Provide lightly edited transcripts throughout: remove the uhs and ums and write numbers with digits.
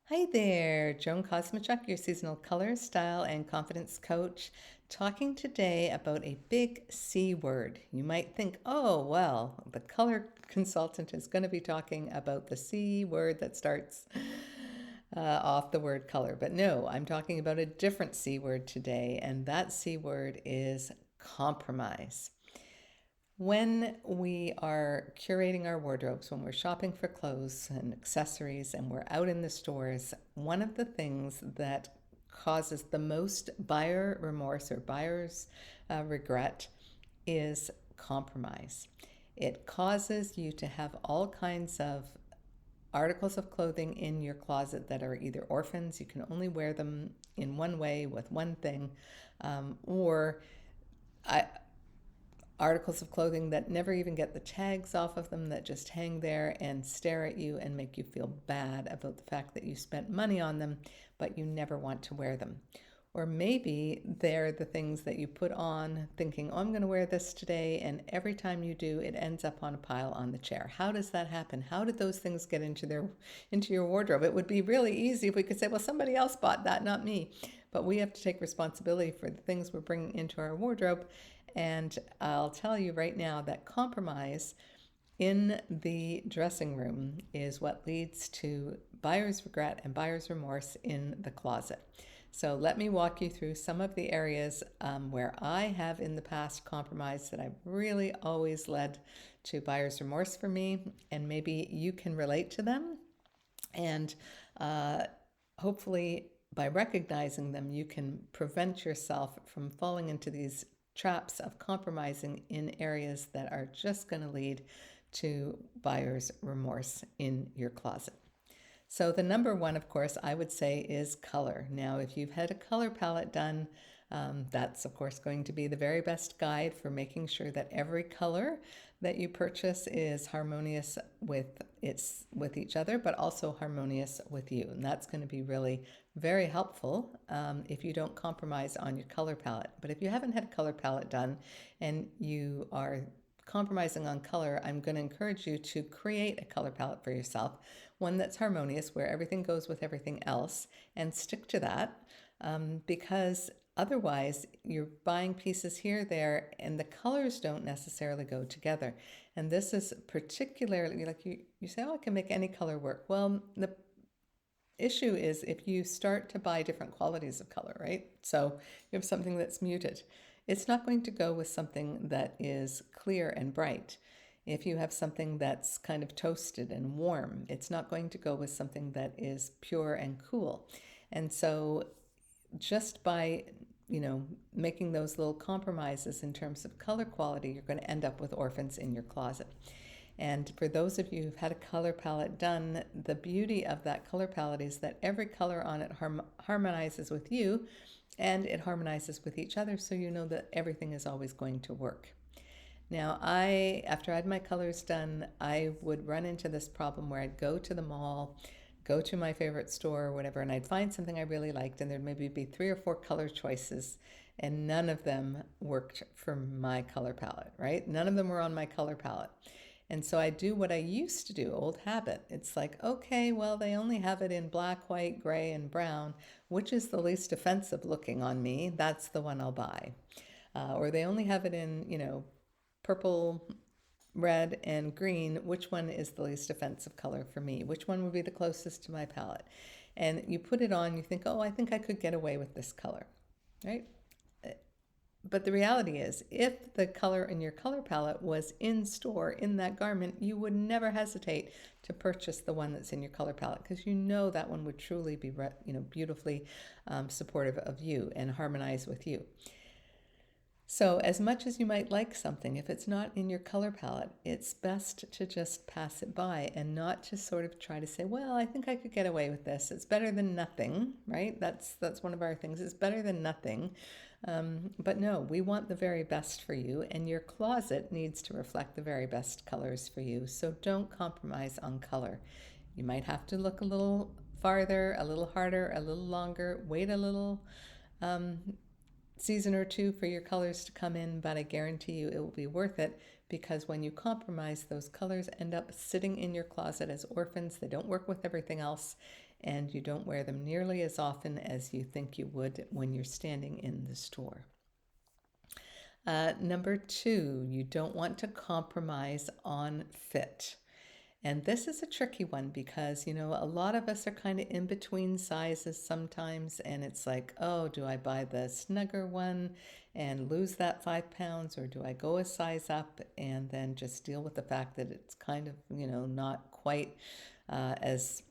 Hi there, Joan Kosmachuk, your seasonal color, style, and confidence coach, talking today about a big C word. You might think, oh, well, the color consultant is going to be talking about the C word that starts off the word color. But no, I'm talking about a different C word today, and that C word is compromise. When we are curating our wardrobes, when we're shopping for clothes and accessories and we're out in the stores, one of the things that causes the most buyer remorse or buyer's regret is compromise. It causes you to have all kinds of articles of clothing in your closet that are either orphans, you can only wear them in one way with one thing, or I, articles of clothing that never even get the tags off of them, that just hang there and stare at you and make you feel bad about the fact that you spent money on them, but you never want to wear them. Or maybe they're the things that you put on thinking, oh, I'm going to wear this today. And every time you do, it ends up on a pile on the chair. How does that happen? How did those things get into your wardrobe? It would be really easy if we could say, well, somebody else bought that, not me. But we have to take responsibility for the things we're bringing into our wardrobe. And I'll tell you right now that compromise in the dressing room is what leads to buyer's regret and buyer's remorse in the closet. So let me walk you through some of the areas where I have in the past compromised that I've really always led to buyer's remorse for me, and maybe you can relate to them. And hopefully, by recognizing them, you can prevent yourself from falling into these traps of compromising in areas that are just going to lead to buyer's remorse in your closet. So the number one, of course, I would say is color. Now, if you've had a color palette done, that's of course going to be the very best guide for making sure that every color that you purchase is harmonious with each other, but also harmonious with you. And that's going to be really very helpful if you don't compromise on your color palette. But if you haven't had a color palette done and you are compromising on color, I'm going to encourage you to create a color palette for yourself, one that's harmonious, where everything goes with everything else, and stick to that, because otherwise you're buying pieces here, there, and the colors don't necessarily go together. And this is particularly, like you say, oh, I can make any color work. Well, the issue is if you start to buy different qualities of color, right? So you have something that's muted. It's not going to go with something that is clear and bright. If you have something that's kind of toasted and warm, it's not going to go with something that is pure and cool. And so just by making those little compromises in terms of color quality, you're going to end up with orphans in your closet. And for those of you who've had a color palette done, the beauty of that color palette is that every color on it harmonizes with you, and it harmonizes with each other, so you know that everything is always going to work. Now, after I had my colors done, I would run into this problem where I'd go to the mall, go to my favorite store or whatever, and I'd find something I really liked, and there'd maybe be 3 or 4 color choices, and none of them worked for my color palette, right? None of them were on my color palette. And so I do what I used to do, old habit. It's like, okay, well, they only have it in black, white, gray, and brown. Which is the least offensive looking on me? That's the one I'll buy. Or they only have it in, purple, red, and green. Which one is the least offensive color for me? Which one would be the closest to my palette? And you put it on, you think, oh, I think I could get away with this color, right? But the reality is, if the color in your color palette was in store in that garment, you would never hesitate to purchase the one that's in your color palette, because you know that one would truly be, beautifully supportive of you and harmonize with you. So as much as you might like something, if it's not in your color palette, it's best to just pass it by and not to sort of try to say, well, I think I could get away with this. It's better than nothing, right? That's one of our things. It's better than nothing. But no, we want the very best for you, and your closet needs to reflect the very best colors for you. So don't compromise on color. You might have to look a little farther, a little harder, a little longer, wait a little season or two for your colors to come in, but I guarantee you it will be worth it, because when you compromise, those colors end up sitting in your closet as orphans. They don't work with everything else, and you don't wear them nearly as often as you think you would when you're standing in the store. Number 2, you don't want to compromise on fit. And this is a tricky one because, a lot of us are kind of in between sizes sometimes. And it's like, oh, do I buy the snugger one and lose that 5 pounds? Or do I go a size up and then just deal with the fact that it's kind of, not quite as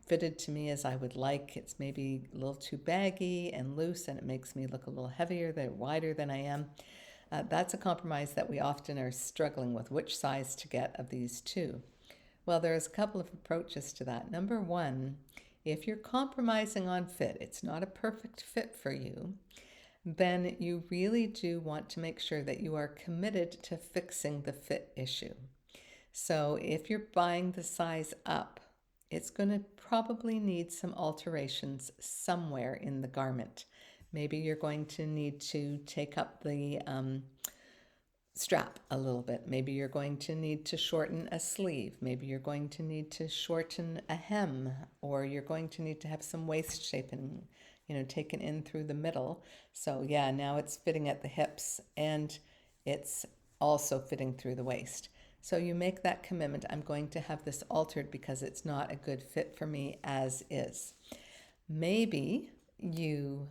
fitted to me as I would like. It's maybe a little too baggy and loose, and it makes me look a little heavier, wider than I am. That's a compromise that we often are struggling with, which size to get of these two. Well, there's a couple of approaches to that. Number 1, if you're compromising on fit, it's not a perfect fit for you, then you really do want to make sure that you are committed to fixing the fit issue. So if you're buying the size up, it's going to probably need some alterations somewhere in the garment. Maybe you're going to need to take up the strap a little bit. Maybe you're going to need to shorten a sleeve. Maybe you're going to need to shorten a hem, or you're going to need to have some waist shaping, taken in through the middle. So yeah, now it's fitting at the hips and it's also fitting through the waist. So you make that commitment. I'm going to have this altered because it's not a good fit for me as is. Maybe you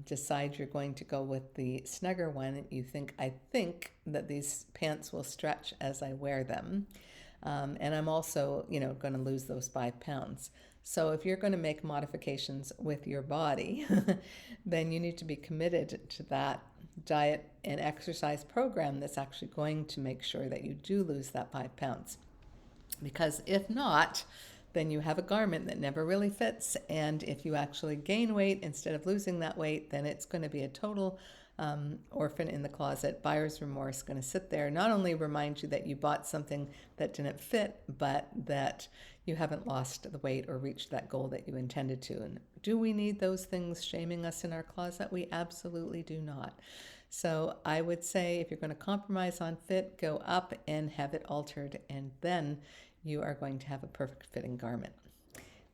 decide you're going to go with the snugger one. You think, I think that these pants will stretch as I wear them. And I'm also, going to lose those 5 pounds. So if you're going to make modifications with your body, then you need to be committed to that diet and exercise program that's actually going to make sure that you do lose that 5 pounds. Because if not, then you have a garment that never really fits. And if you actually gain weight instead of losing that weight, then it's going to be a total orphan in the closet. Buyer's remorse, going to sit there, not only remind you that you bought something that didn't fit, but that you haven't lost the weight or reached that goal that you intended to. And do we need those things shaming us in our closet? We absolutely do not. So I would say if you're going to compromise on fit, go up and have it altered, and then you are going to have a perfect fitting garment.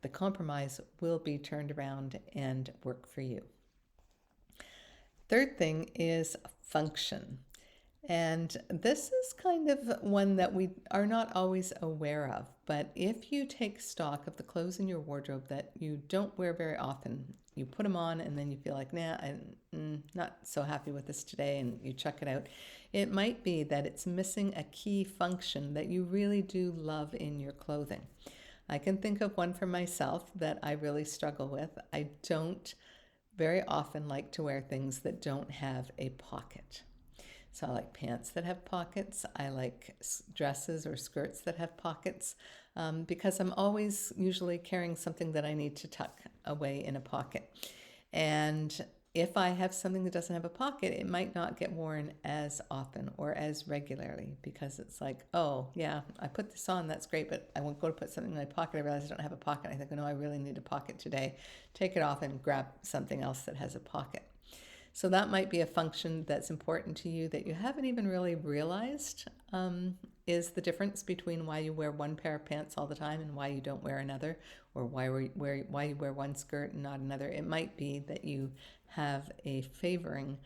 The compromise will be turned around and work for you. Third thing is function. And this is kind of one that we are not always aware of. But if you take stock of the clothes in your wardrobe that you don't wear very often, you put them on and then you feel like, nah, I'm not so happy with this today, and you chuck it out. It might be that it's missing a key function that you really do love in your clothing. I can think of one for myself that I really struggle with. I don't very often like to wear things that don't have a pocket. So I like pants that have pockets. I like dresses or skirts that have pockets because I'm always usually carrying something that I need to tuck away in a pocket. And if I have something that doesn't have a pocket, it might not get worn as often or as regularly because it's like, oh, yeah, I put this on, that's great, but I won't go to put something in my pocket. I realize I don't have a pocket. I think, no, I really need a pocket today. Take it off and grab something else that has a pocket. So that might be a function that's important to you that you haven't even really realized is the difference between why you wear one pair of pants all the time and why you don't wear another, or why you wear one skirt and not another. It might be that you have a favoring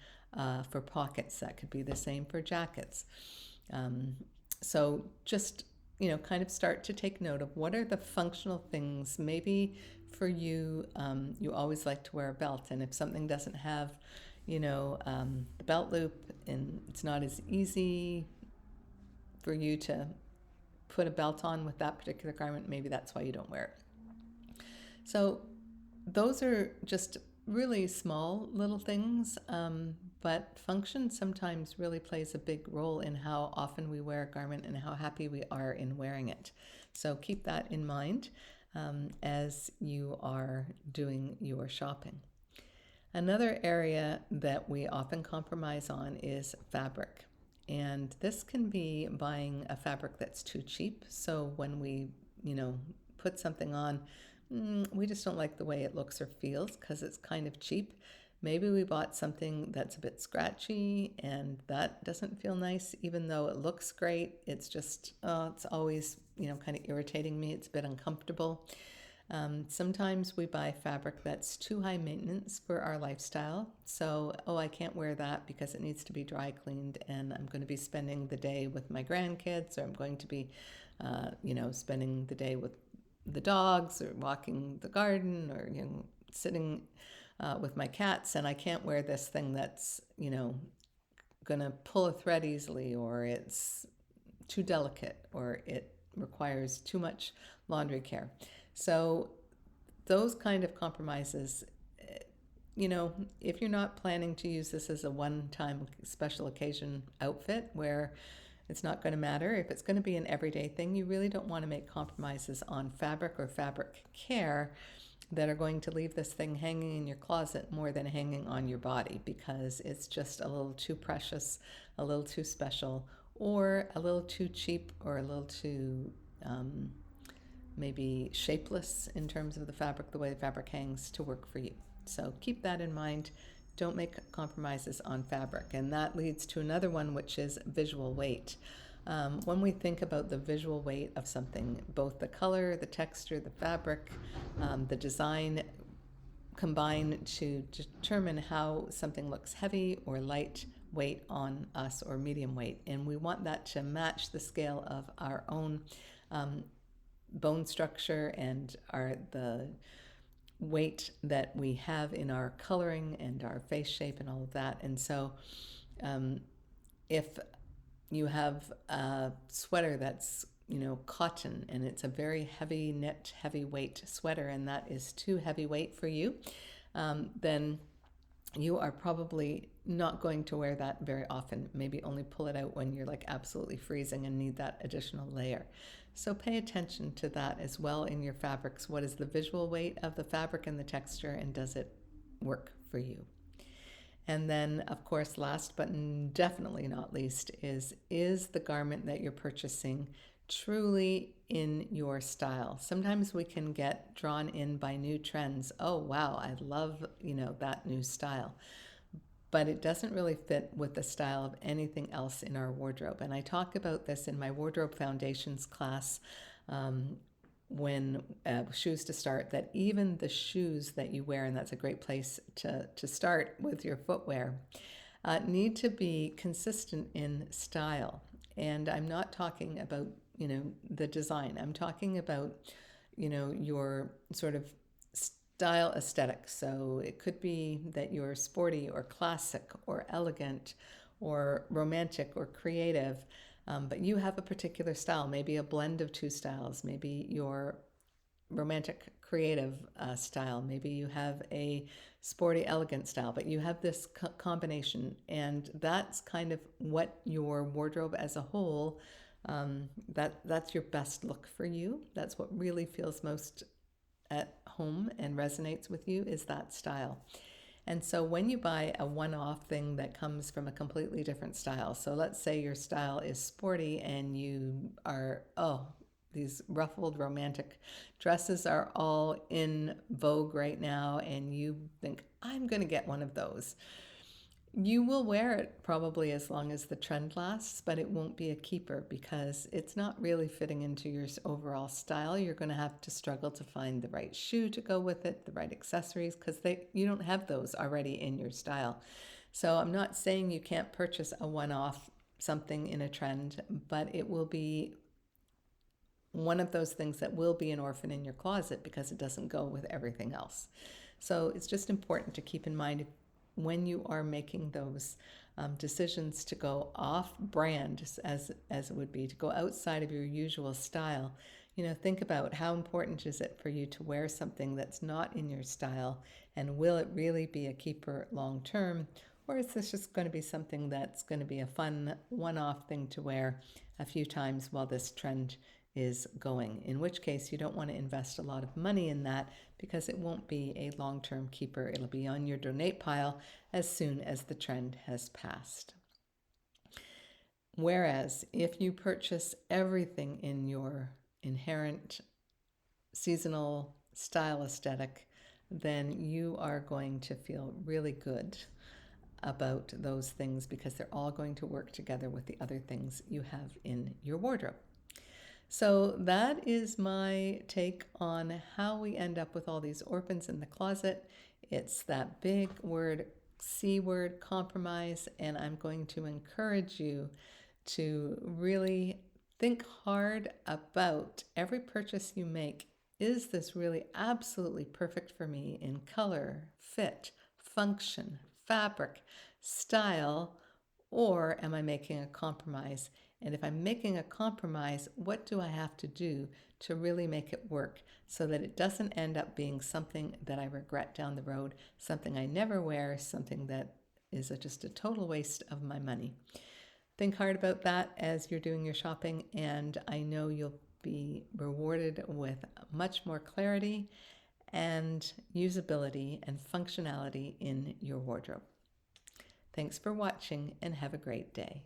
for pockets. That could be the same for jackets. So just, kind of start to take note of what are the functional things. Maybe for you, you always like to wear a belt, and if something doesn't have the belt loop, and it's not as easy for you to put a belt on with that particular garment, maybe that's why you don't wear it. So those are just really small little things, but function sometimes really plays a big role in how often we wear a garment and how happy we are in wearing it. So keep that in mind as you are doing your shopping. Another area that we often compromise on is fabric. And this can be buying a fabric that's too cheap. So when we, put something on, we just don't like the way it looks or feels because it's kind of cheap. Maybe we bought something that's a bit scratchy and that doesn't feel nice, even though it looks great. It's just, it's always, kind of irritating me. It's a bit uncomfortable. Sometimes we buy fabric that's too high maintenance for our lifestyle. So, oh, I can't wear that because it needs to be dry cleaned and I'm going to be spending the day with my grandkids, or I'm going to be, spending the day with the dogs or walking the garden, or, sitting with my cats, and I can't wear this thing that's, going to pull a thread easily, or it's too delicate, or it requires too much laundry care. So those kind of compromises, if you're not planning to use this as a one-time special occasion outfit where it's not going to matter, if it's going to be an everyday thing, you really don't want to make compromises on fabric or fabric care that are going to leave this thing hanging in your closet more than hanging on your body, because it's just a little too precious, a little too special, or a little too cheap, or a little too maybe shapeless in terms of the way the fabric hangs to work for you. So keep that in mind. Don't make compromises on fabric. And that leads to another one, which is visual weight. When we think about the visual weight of something, both the color, the texture, the fabric, the design combine to determine how something looks heavy or light weight on us, or medium weight. And we want that to match the scale of our own bone structure and the weight that we have in our coloring and our face shape and all of that. And so if you have a sweater that's cotton, and it's a very heavy knit, heavyweight sweater, and that is too heavyweight for you, then you are probably not going to wear that very often. Maybe only pull it out when you're like absolutely freezing and need that additional layer. So pay attention to that as well in your fabrics. What is the visual weight of the fabric and the texture, and does it work for you? And then, of course, last but definitely not least, is the garment that you're purchasing truly in your style? Sometimes we can get drawn in by new trends. Oh, wow, I love, that new style. But it doesn't really fit with the style of anything else in our wardrobe. And I talk about this in my Wardrobe Foundations class, when shoes to start, that even the shoes that you wear, and that's a great place to start with your footwear, need to be consistent in style. And I'm not talking about, the design. I'm talking about, your sort of style aesthetic. So it could be that you're sporty or classic or elegant or romantic or creative, but you have a particular style, maybe a blend of two styles, maybe your romantic creative style, maybe you have a sporty elegant style, but you have this combination, and that's kind of what your wardrobe as a whole, that's your best look for you. That's what really feels most at home and resonates with you, is that style. And so when you buy a one-off thing that comes from a completely different style, so let's say your style is sporty and you are, these ruffled romantic dresses are all in vogue right now, and you think, I'm going to get one of those. You will wear it probably as long as the trend lasts, but it won't be a keeper because it's not really fitting into your overall style. You're going to have to struggle to find the right shoe to go with it, the right accessories, because you don't have those already in your style. So I'm not saying you can't purchase a one-off something in a trend, but it will be one of those things that will be an orphan in your closet because it doesn't go with everything else. So it's just important to keep in mind when you are making those decisions to go off brand, as it would be, to go outside of your usual style. Think about how important is it for you to wear something that's not in your style, and will it really be a keeper long term, or is this just going to be something that's going to be a fun one-off thing to wear a few times while this trend is going, in which case you don't want to invest a lot of money in that because it won't be a long-term keeper. It'll be on your donate pile as soon as the trend has passed. Whereas if you purchase everything in your inherent seasonal style aesthetic, then you are going to feel really good about those things because they're all going to work together with the other things you have in your wardrobe. So that is my take on how we end up with all these orphans in the closet. It's that big word, C word, compromise, and I'm going to encourage you to really think hard about every purchase you make. Is this really absolutely perfect for me in color, fit, function, fabric, style, or am I making a compromise? And if I'm making a compromise, what do I have to do to really make it work so that it doesn't end up being something that I regret down the road, something I never wear, something that is just a total waste of my money? Think hard about that as you're doing your shopping, and I know you'll be rewarded with much more clarity and usability and functionality in your wardrobe. Thanks for watching and have a great day.